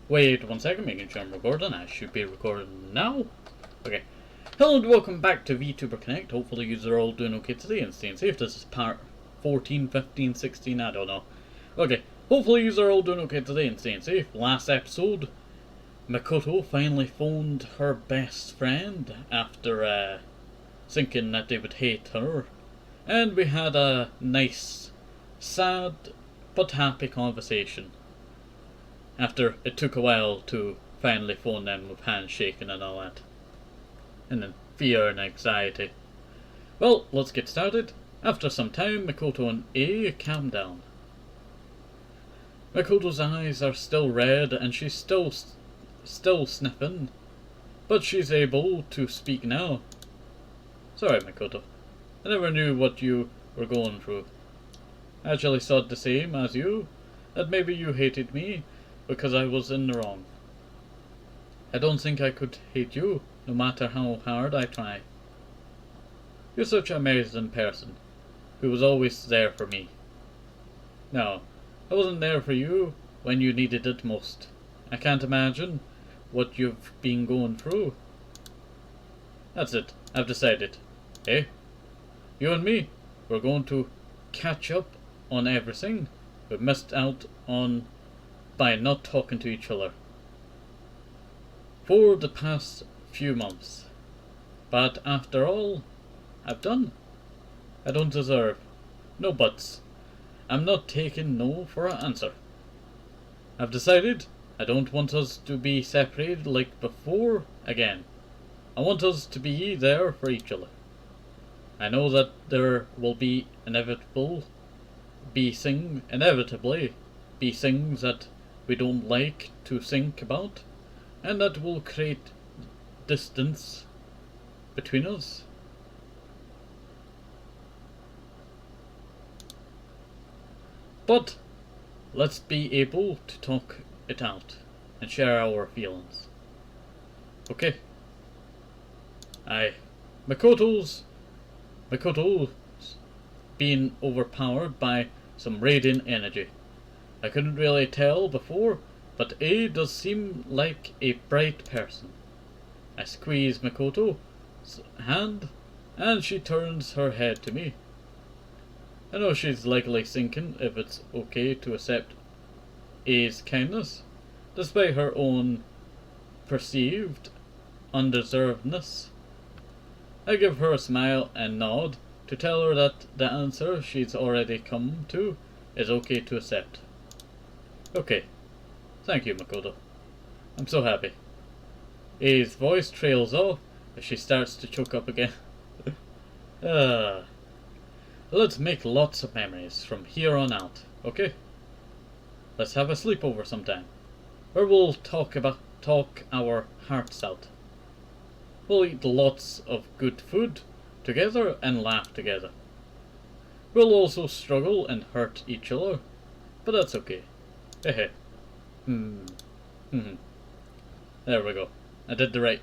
Wait 1 second, making sure I'm recording. I should be recording now. Okay. Hello and welcome back to VTuber Connect. Hopefully you are all doing okay today and staying safe. This is part 14, 15, 16, I don't know. Okay. Hopefully you are all doing okay today and staying safe. Last episode, Makoto finally phoned her best friend after thinking that they would hate her. And we had a nice, sad, but happy conversation. After it took a while to finally phone them with hands shaking and all that. And then fear and anxiety. Well, let's get started. After some time, Makoto and A calm down. Makoto's eyes are still red and she's still sniffing, but she's able to speak now. Sorry, Makoto. I never knew what you were going through. I actually thought the same as you, that maybe you hated me because I was in the wrong. I don't think I could hate you, no matter how hard I try. You're such an amazing person, who was always there for me. No, I wasn't there for you when you needed it most. I can't imagine what you've been going through. That's it, I've decided. Eh? You and me, we're going to catch up on everything we missed out on by not talking to each other for the past few months. But after all I've done, I don't deserve no buts. I'm not taking no for an answer. I've decided I don't want us to be separated like before again. I want us to be there for each other. I know that there will be inevitably be things that we don't like to think about, and that will create distance between us. But let's be able to talk it out and share our feelings. Okay. Makoto's being overpowered by some radiant energy. I couldn't really tell before, but A does seem like a bright person. I squeeze Makoto's hand, and she turns her head to me. I know she's likely thinking if it's okay to accept A's kindness, despite her own perceived undeservedness. I give her a smile and nod to tell her that the answer she's already come to is okay to accept. Okay. Thank you, Makoto. I'm so happy. A's voice trails off as she starts to choke up again. Let's make lots of memories from here on out, okay? Let's have a sleepover sometime, where we'll talk our hearts out. We'll eat lots of good food together and laugh together. We'll also struggle and hurt each other, but that's okay. Hehe. There we go. I did the right.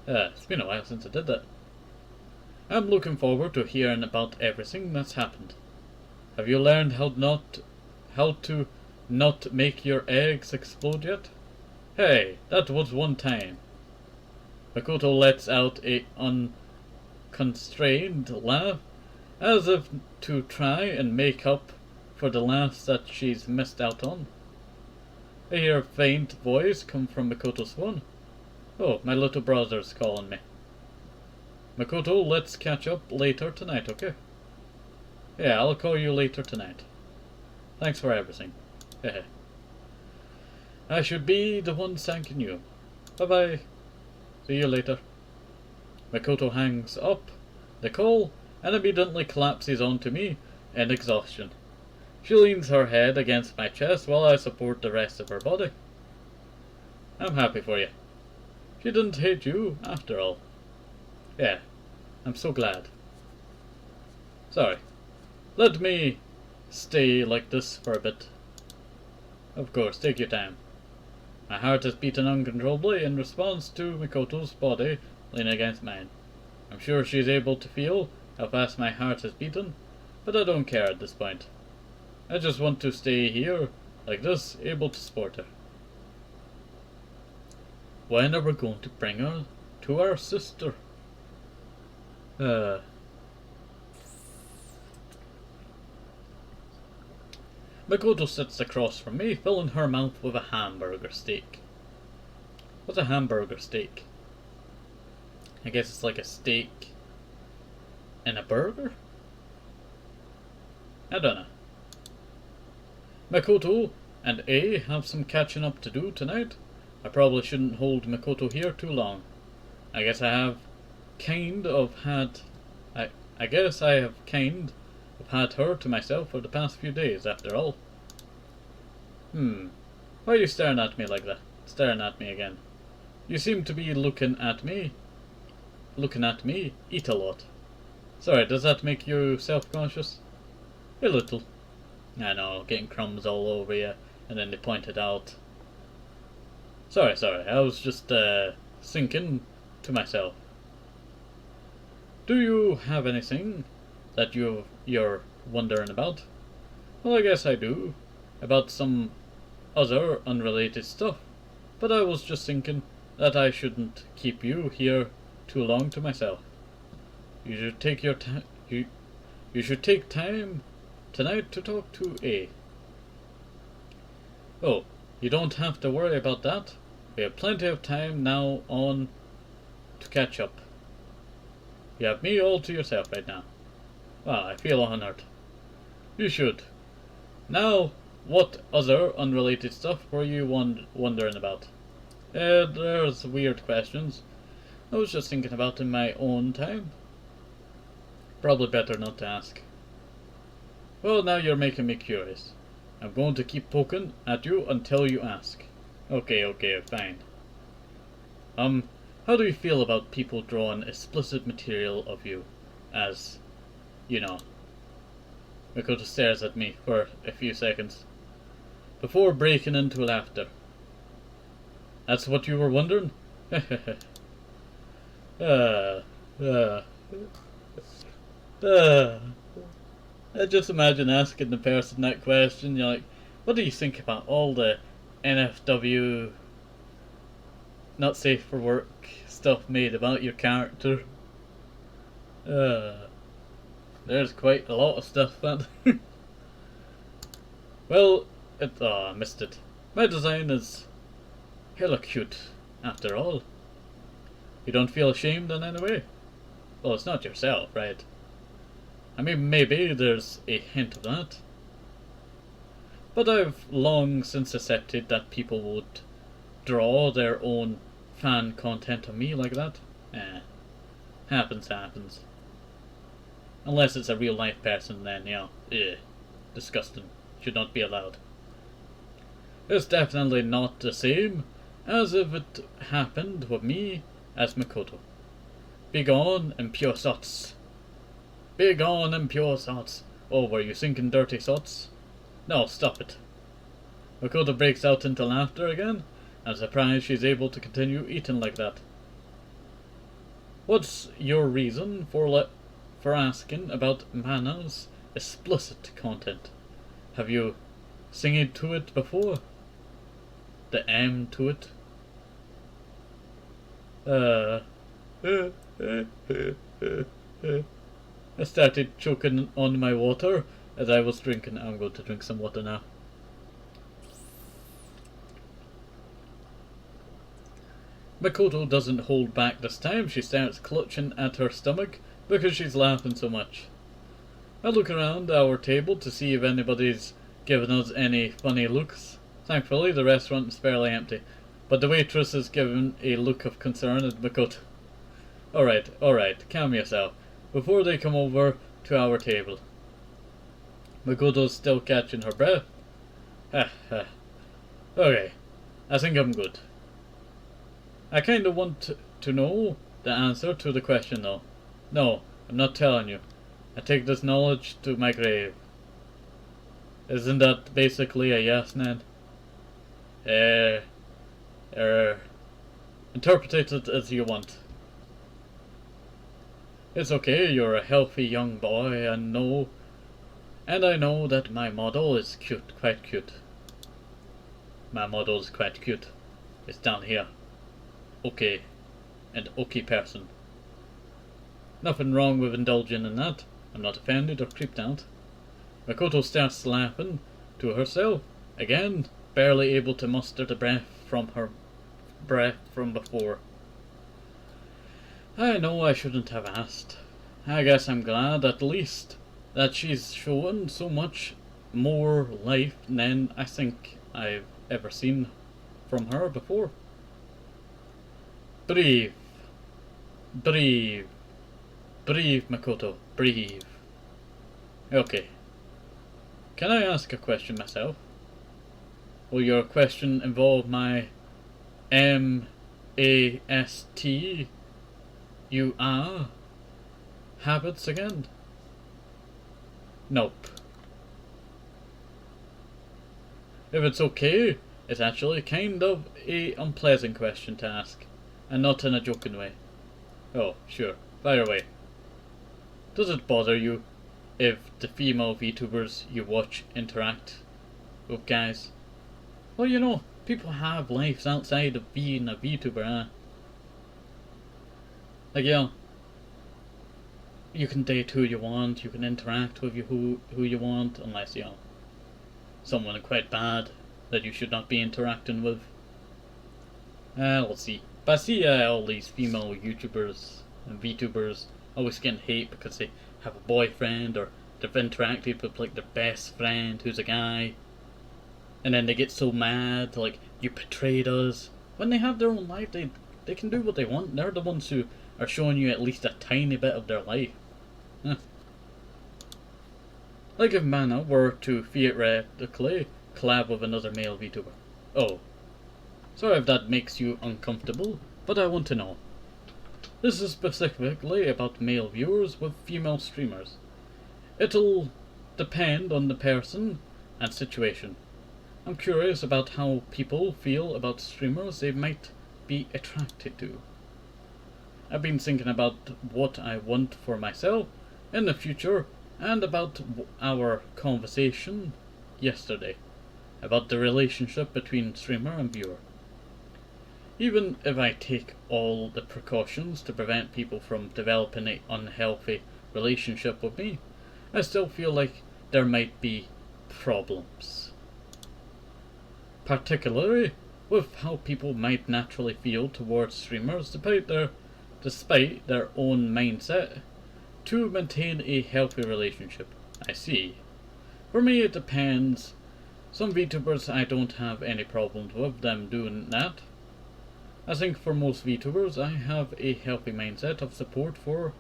It's been a while since I did that. I'm looking forward to hearing about everything that's happened. Have you learned how to not make your eggs explode yet? Hey, that was one time. Makoto lets out a unconstrained laugh, as if to try and make up for the laughs that she's missed out on. I hear a faint voice come from Makoto's phone. Oh, my little brother's calling me. Makoto, let's catch up later tonight, okay? Yeah, I'll call you later tonight. Thanks for everything. Hehe. I should be the one thanking you. Bye-bye. See you later. Makoto hangs up the call and immediately collapses onto me in exhaustion. She leans her head against my chest while I support the rest of her body. I'm happy for you. She didn't hate you, after all. Yeah, I'm so glad. Sorry. Let me stay like this for a bit. Of course, take your time. My heart is beating uncontrollably in response to Makoto's body leaning against mine. I'm sure she's able to feel how fast my heart is beating, but I don't care at this point. I just want to stay here, like this, able to support her. When are we going to bring her to our sister? Makoto sits across from me, filling her mouth with a hamburger steak. What's a hamburger steak? I guess it's like a steak and a burger? I don't know. Makoto and A have some catching up to do tonight. I probably shouldn't hold Makoto here too long. I guess I have kind of had her to myself for the past few days, after all. Why are you staring at me like that? Staring at me again. You seem to be looking at me eat a lot. Sorry, does that make you self-conscious? A little. I know, getting crumbs all over you, and then they point it out. Sorry, I was just thinking to myself. Do you have anything that you're wondering about? Well, I guess I do. About some other unrelated stuff. But I was just thinking that I shouldn't keep you here too long to myself. You should take your time. You should take time tonight to talk to A. Oh, you don't have to worry about that. We have plenty of time now on to catch up. You have me all to yourself right now. Wow, I feel honored. You should. Now, what other unrelated stuff were you wondering about? There's weird questions. I was just thinking about in my own time. Probably better not to ask. Well, now you're making me curious. I'm going to keep poking at you until you ask. Okay, fine. How do you feel about people drawing explicit material of you as, you know? Makoto stares at me for a few seconds before breaking into laughter. That's what you were wondering? I just imagine asking the person that question. You're like, what do you think about all the NFW not safe for work stuff made about your character? There's quite a lot of stuff that well, I missed it. My design is hella cute, after all. You don't feel ashamed in any way? Well, it's not yourself, right? I mean, maybe there's a hint of that. But I've long since accepted that people would draw their own fan content of me like that. Happens. Unless it's a real life person, then, disgusting. Should not be allowed. It's definitely not the same as if it happened with me as Makoto. Begone, impure thoughts. Begone, impure thoughts. Oh, were you thinking dirty thoughts? No, stop it. Makoto breaks out into laughter again. I'm surprised she's able to continue eating like that. What's your reason for asking about Mana's explicit content? Have you singing to it before? The M to it? I started choking on my water as I was drinking. I'm going to drink some water now. Makoto doesn't hold back this time. She starts clutching at her stomach because she's laughing so much. I look around our table to see if anybody's giving us any funny looks. Thankfully, the restaurant is fairly empty, but the waitress is giving a look of concern at Makoto. Alright, calm yourself, before they come over to our table. Makoto's still catching her breath. Okay, I think I'm good. I kinda want to know the answer to the question though. No, I'm not telling you. I take this knowledge to my grave. Isn't that basically a yes, Ned? Interpret it as you want. It's okay, you're a healthy young boy, and I know that my model is cute, quite cute. My model is quite cute. It's down here. okay and okay person. Nothing wrong with indulging in that. I'm not offended or creeped out. Makoto starts laughing to herself, again, barely able to muster the breath from before. I know I shouldn't have asked. I guess I'm glad, at least, that she's shown so much more life than I think I've ever seen from her before. Breathe. Breathe. Breathe, Makoto. Breathe. Okay. Can I ask a question myself? Will your question involve my MASTUR habits again? Nope. If it's okay, it's actually kind of a unpleasant question to ask, and not in a joking way. Oh, sure, fire away. Does it bother you if the female VTubers you watch interact with guys? Well, you know, people have lives outside of being a VTuber, huh? Like, yeah, you can date who you want, you can interact with who you want, unless, you know, someone quite bad that you should not be interacting with. Let's see. But I see all these female YouTubers and VTubers always getting hate because they have a boyfriend or they've interacted with like their best friend who's a guy, and then they get so mad, like, you betrayed us. When they have their own life, they can do what they want. They're the ones who are showing you at least a tiny bit of their life. Huh. Like if Mana were to theoretically collab with another male VTuber. Oh, sorry if that makes you uncomfortable, but I want to know. This is specifically about male viewers with female streamers. It'll depend on the person and situation. I'm curious about how people feel about streamers they might be attracted to. I've been thinking about what I want for myself in the future and about our conversation yesterday about the relationship between streamer and viewer. Even if I take all the precautions to prevent people from developing an unhealthy relationship with me, I still feel like there might be problems. Particularly with how people might naturally feel towards streamers despite their own mindset to maintain a healthy relationship. I see. For me it depends. Some VTubers I don't have any problems with them doing that. I think for most VTubers I have a healthy mindset of support for.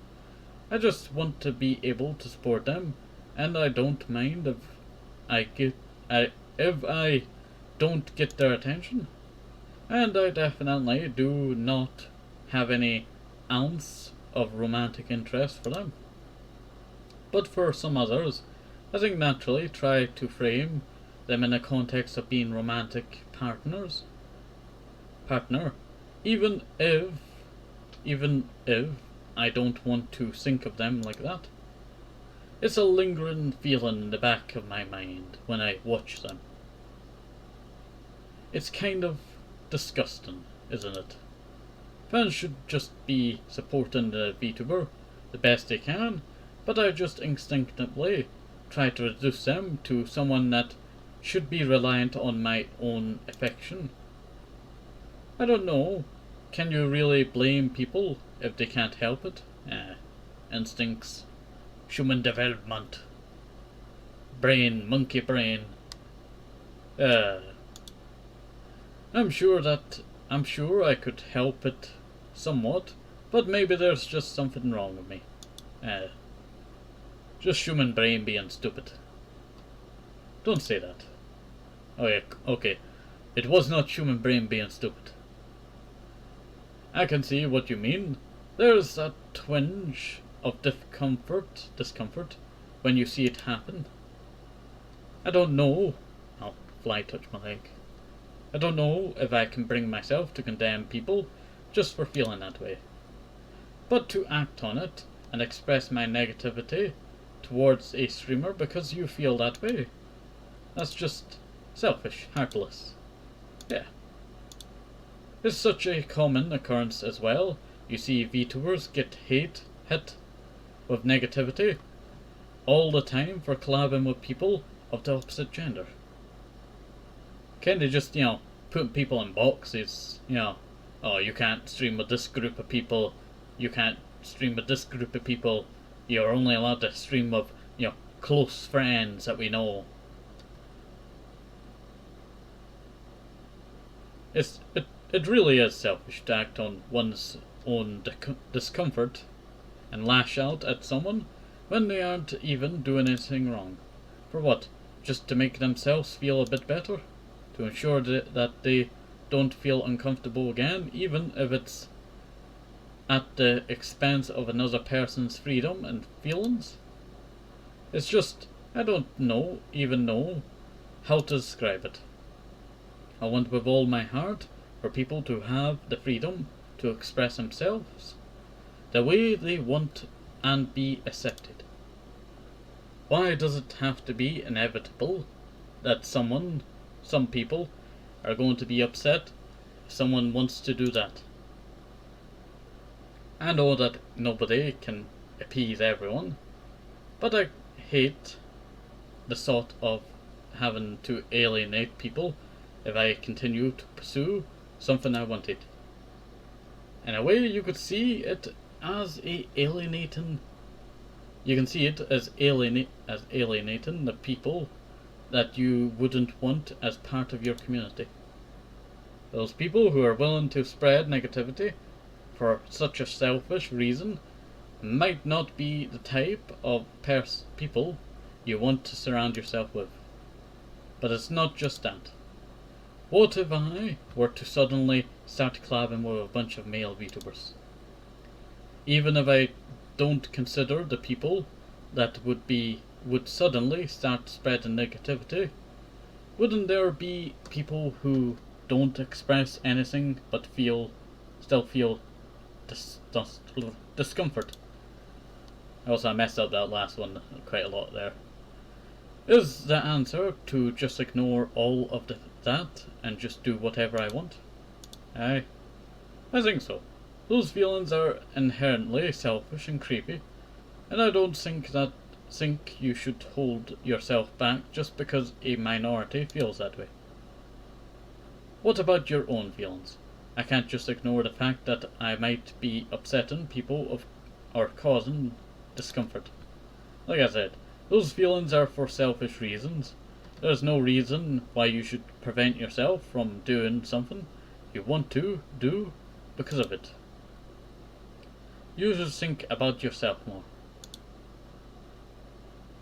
I just want to be able to support them, and I don't mind if I don't get their attention. And I definitely do not have any ounce of romantic interest for them. But for some others, I think naturally try to frame them in the context of being romantic partner, even if I don't want to think of them like that. It's a lingering feeling in the back of my mind when I watch them. It's kind of disgusting, isn't it? Fans should just be supporting the VTuber the best they can, but I just instinctively try to reduce them to someone that should be reliant on my own affection. I don't know. Can you really blame people if they can't help it? Instincts. Human development. Brain, monkey brain. I'm sure I could help it somewhat, but maybe there's just something wrong with me. Just human brain being stupid. Don't say that. Oh yeah, okay. It was not human brain being stupid. I can see what you mean. There's a twinge of discomfort when you see it happen. I don't know. Oh, fly touched my leg. I don't know if I can bring myself to condemn people just for feeling that way. But to act on it and express my negativity towards a streamer because you feel that way, that's just selfish, heartless. Yeah. It's such a common occurrence as well. You see VTubers get hit with negativity all the time for collabing with people of the opposite gender. Kinda just, putting people in boxes, oh, you can't stream with this group of people, you can't stream with this group of people, you're only allowed to stream with, close friends that we know. It really is selfish to act on one's own discomfort and lash out at someone when they aren't even doing anything wrong. For what? Just to make themselves feel a bit better? To ensure that they don't feel uncomfortable again, even if it's at the expense of another person's freedom and feelings? It's just, I don't even know how to describe it. I want with all my heart for people to have the freedom to express themselves the way they want and be accepted. Why does it have to be inevitable that some people are going to be upset if someone wants to do that? I know that nobody can appease everyone, but I hate the thought of having to alienate people if I continue to pursue something I wanted. In a way, you could see it as alienating. You can see it as alienating the people that you wouldn't want as part of your community. Those people who are willing to spread negativity for such a selfish reason might not be the type of people you want to surround yourself with. But it's not just that. What if I were to suddenly start collabing with a bunch of male VTubers? Even if I don't consider the people that would suddenly start spreading negativity, wouldn't there be people who don't express anything but still feel discomfort? Also, I messed up that last one quite a lot there. Is the answer to just ignore all of that and just do whatever I want? I think so. Those feelings are inherently selfish and creepy, and I don't think you should hold yourself back just because a minority feels that way. What about your own feelings? I can't just ignore the fact that I might be upsetting people or causing discomfort. Like I said, those feelings are for selfish reasons. There's no reason why you should prevent yourself from doing something you want to do because of it. You should think about yourself more.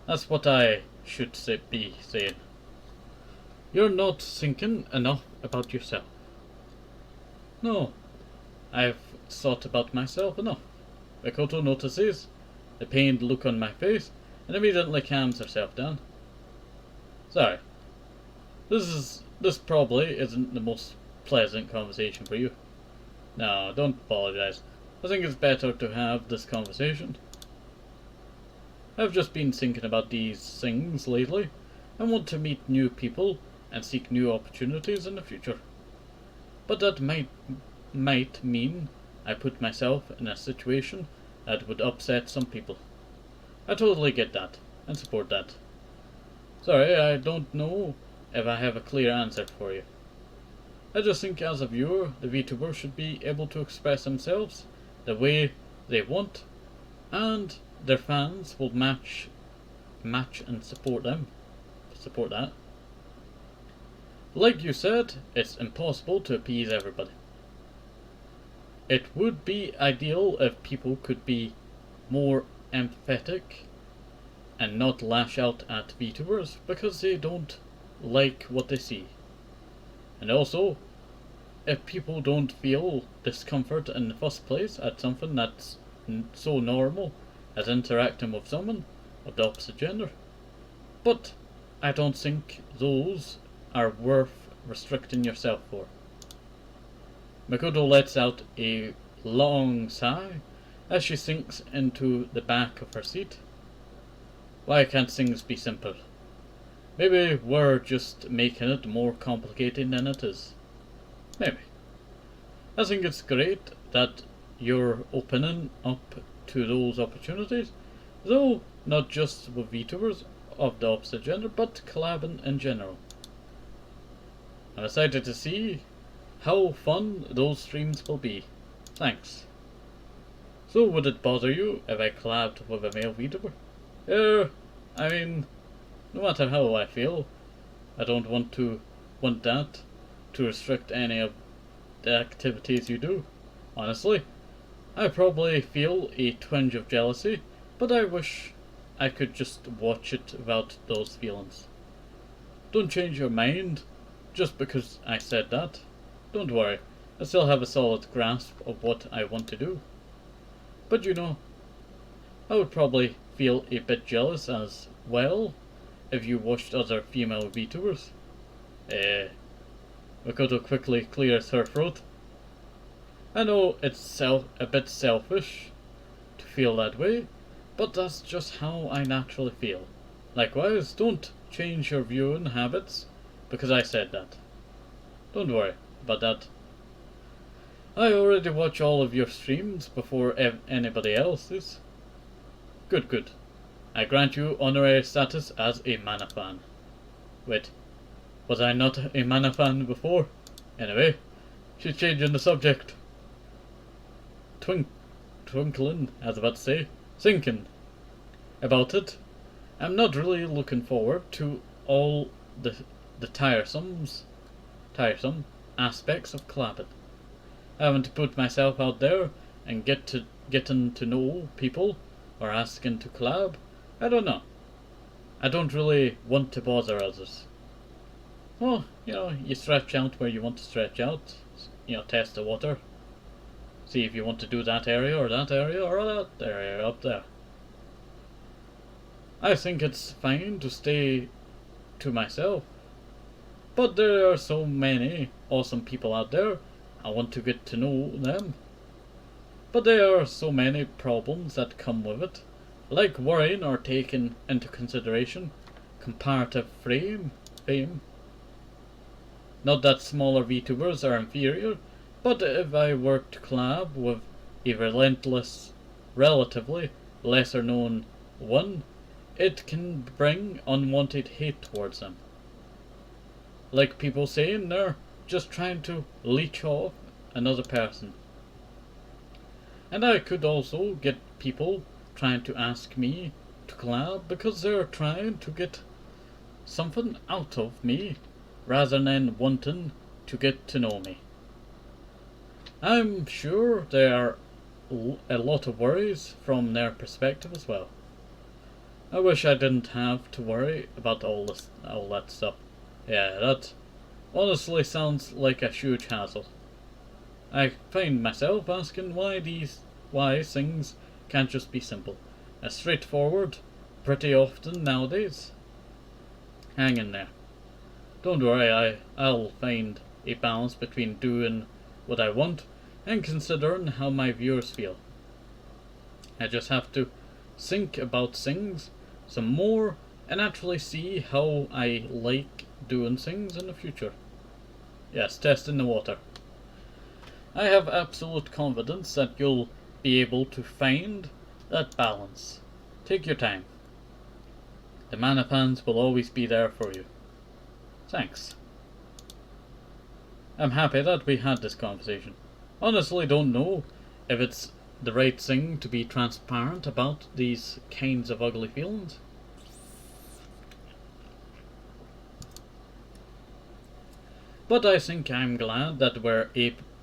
That's what I should be saying. You're not thinking enough about yourself. No, I've thought about myself enough. Makoto notices the pained look on my face and immediately calms herself down. Sorry. This probably isn't the most pleasant conversation for you. No, don't apologize. I think it's better to have this conversation. I've just been thinking about these things lately and want to meet new people and seek new opportunities in the future. But that might mean I put myself in a situation that would upset some people. I totally get that and support that. Sorry, I don't know if I have a clear answer for you. I just think as a viewer, the VTuber should be able to express themselves the way they want, and their fans will match and support that. Like you said, it's impossible to appease everybody. It would be ideal if people could be more empathetic and not lash out at VTubers because they don't like what they see. And also, if people don't feel discomfort in the first place at something that's so normal as interacting with someone of the opposite gender. But I don't think those are worth restricting yourself for. Makoto lets out a long sigh as she sinks into the back of her seat. Why can't things be simple? Maybe we're just making it more complicated than it is. Maybe. I think it's great that you're opening up to those opportunities, though not just with VTubers of the opposite gender, but collabing in general. I'm excited to see how fun those streams will be. Thanks. So would it bother you if I collabed with a male VTuber? I mean, no matter how I feel, I don't want that to restrict any of the activities you do. Honestly, I probably feel a twinge of jealousy, but I wish I could just watch it without those feelings. Don't change your mind just because I said that. Don't worry, I still have a solid grasp of what I want to do. But you know, I would probably feel a bit jealous as well if you watched other female VTubers. Makoto quickly clears her throat. I know it's a bit selfish to feel that way, but that's just how I naturally feel. Likewise, don't change your viewing habits because I said that. Don't worry about that. I already watch all of your streams before anybody else's. Good. I grant you honorary status as a mana fan. Wait, was I not a mana fan before? Anyway, she's changing the subject. Twinkling, I was about to say, thinking about it. I'm not really looking forward to all the tiresome aspects of collabing. Having to put myself out there and getting to know people or asking to collab. I don't know. I don't really want to bother others. Well, you stretch out where you want to stretch out. Test the water. See if you want to do that area or that area or that area up there. I think it's fine to stay to myself. But there are so many awesome people out there. I want to get to know them. But there are so many problems that come with it, like worrying or taking into consideration comparative fame. Not that smaller VTubers are inferior, but if I were to collab with a relatively lesser known one, it can bring unwanted hate towards them. Like people saying they're just trying to leech off another person. And I could also get people trying to ask me to collab because they're trying to get something out of me rather than wanting to get to know me. I'm sure there are a lot of worries from their perspective as well. I wish I didn't have to worry about all that stuff. Yeah, that honestly sounds like a huge hassle. I find myself asking why things can't just be simple and straightforward pretty often nowadays. Hang in there. Don't worry, I'll find a balance between doing what I want and considering how my viewers feel. I just have to think about things some more and actually see how I like doing things in the future. Yes, testing the water. I have absolute confidence that you'll be able to find that balance. Take your time. The mana fans will always be there for you. Thanks. I'm happy that we had this conversation. Honestly, don't know if it's the right thing to be transparent about these kinds of ugly feelings. But I think I'm glad that we're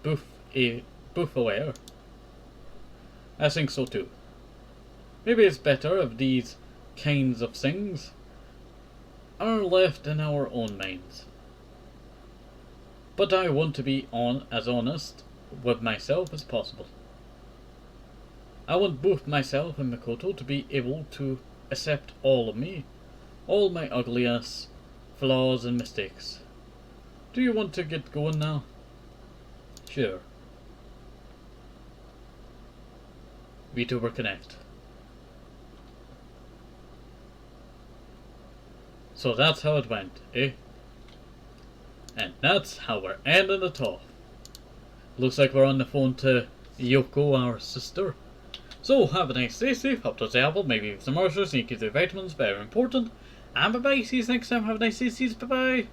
boof aware. I think so too. Maybe it's better if these kinds of things are left in our own minds. But I want to be as honest with myself as possible. I want both myself and Makoto to be able to accept all of me, all my ugliness, flaws and mistakes. Do you want to get going now? Sure. VTuber Connect. So that's how it went, eh? And that's how we're ending it off. Looks like we're on the phone to Yoko, our sister. So, have a nice day, safe, help to the apple, maybe some moisture, so you keep the vitamins, very important. And bye bye, see you next time, have a nice day, see you, bye bye.